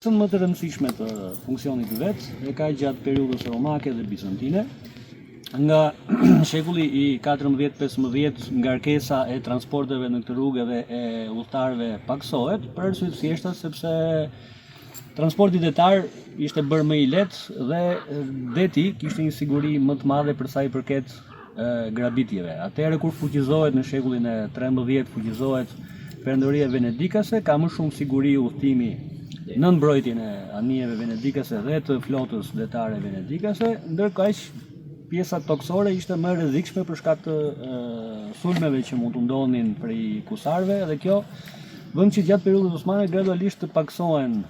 Më të rëndësishme të funksionit vet e ka gjatë periudhës romake dhe bizantine. Nga shekulli i 14-15 ngarkesa e transporteve në këtë rrugë dhe e udhëtarëve paksohet, për arsye të thjeshta sepse transporti detar ishte bërë më i lehtë dhe deti kishte një siguri më të madhe për sa i përket grabitjeve. Atëherë kur fuqizohet në shekullin e 13, fuqizohet Perandoria Venedikase, ka më shumë siguri udhëtimi në mbrojtjen e anijeve venedikase dhe të flotës detare venedikase, ndërkaq pjesa toksore ishte më e rrezikshme për shkak të sulmeve që mund të ndodhin prej kusarëve dhe kjo bën që gjatë periudhës osmane gradualisht të paksohen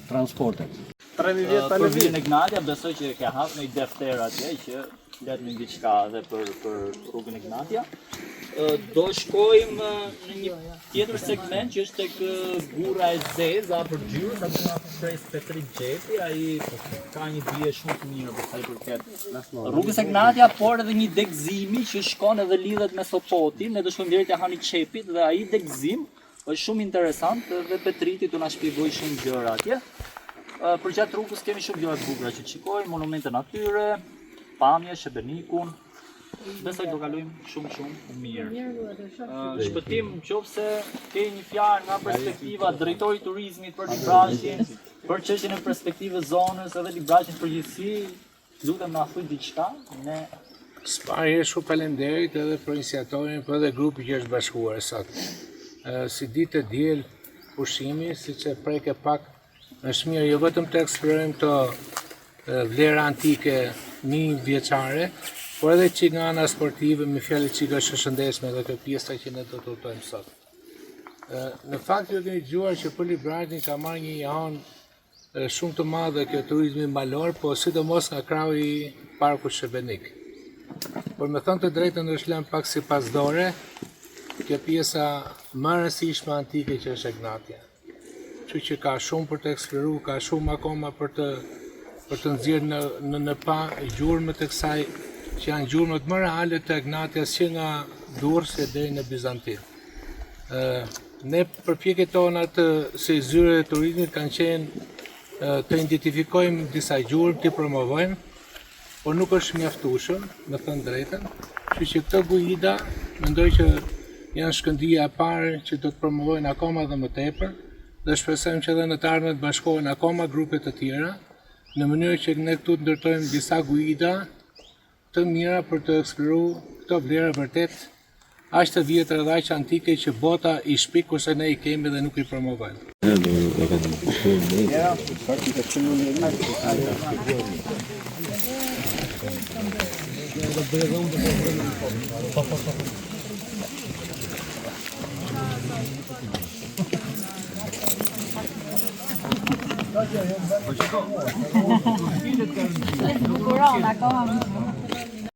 transportet. Për vijën e Gnatja, besoj që ke hasur një defter atje që flet në diçka edhe për rrugën e Gnatja. Do shkojmë në një tjetër segment që është tek Gurra e Zezë, për gjyrës, aty na shkres Petri Xhepi, ai ka një dije shumë të mirë për sa i përket rrugës e Gnatja, por edhe një degëzimi që shkon edhe lidhet me Sopotin. Ne do shkojmë deri te Hani Çepit dhe ai degëzim është shumë interesant dhe Petriti do na shpjegoj shumë gjëra atje. Përgjatë rrugës kemi shumë gjëra të bukura që shikojmë, monumente natyre, pamje, Shebenikun. Besoj do kalojmë shumë mirë. Shpëtim nëse ke një fjalë nga perspektiva drejtori i turizmit për Libraçin, për çështjen e perspektivës zonës edhe Libraçin përgjithësi, lutem na thuaj diçka, ne Sparje shumë faleminderit edhe për iniciatorin, për edhe grupi që është bashkuar sot. Si ditë e diel pushimi, siç e prek e pak, është mirë jo vetëm të eksplorojmë këto vlera antike 1000 vjeçare, por edhe që nga ana sportive, me fjalë që është shëndetshme dhe kjo pjesa që ne do të udhtojmë sot. Në fakt ju keni dëgjuar që për Libraçin ka marrë një janë shumë të madhe kjo turizmi malor, po sidomos nga krau i parkut Shebenik. Por me thënë të drejtën është lënë pak si pasdore, kjo pjesa më e rëndësishme antike që është e Gnatja. Kështu që ka shumë për të eksploruar, ka shumë akoma për të nxjerrë në pa gjurmët e kësaj që janë gjurmët më reale të Gnatjas që nga Durrësi deri në Bizantin. Ne përpjekjet tona si zyre e turizmit kanë qenë të identifikojmë disa gjurmë, të promovojmë, por nuk është mjaftueshëm, me thënë drejtën. Kështu që këto guida mendoj që janë shkëndija e parë që do të promovojnë akoma dhe më tepër, dhe shpresojmë që edhe në të ardhmen të bashkohen akoma grupe të tjera, në mënyrë që ne këtu të ndërtojmë disa guida të mira për të eksploruar këto vlera vërtet aq të vjetër dhe aq antike që bota i shpik kurse ne i kemi dhe nuk i promovojmë.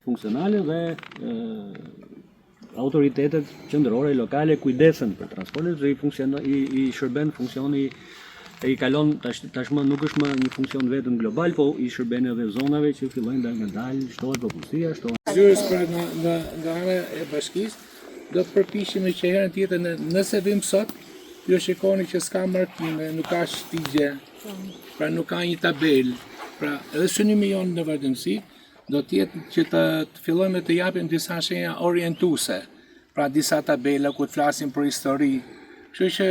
Funksionale dhe autoritetet qendrore lokale kujdesen për transportin dhe i shërben funksioni i kalon tashmë nuk është më një funksion vetëm global, po i shërben edhe zonave që fillojnë nga dalë, shtohet popullsia, shtohet. Zyrës pra nga ana e bashkisë do të përpiqemi që herën tjetër nëse vim sot, ju shikoni që s'ka markime, nuk ka shtigje, pra nuk ka një tabel, pra edhe synimi jonë në vazhdimsi do t'jetë që të fillojmë të japim disa shenja orientuese, pra disa tabela ku të flasim për histori. Kështu që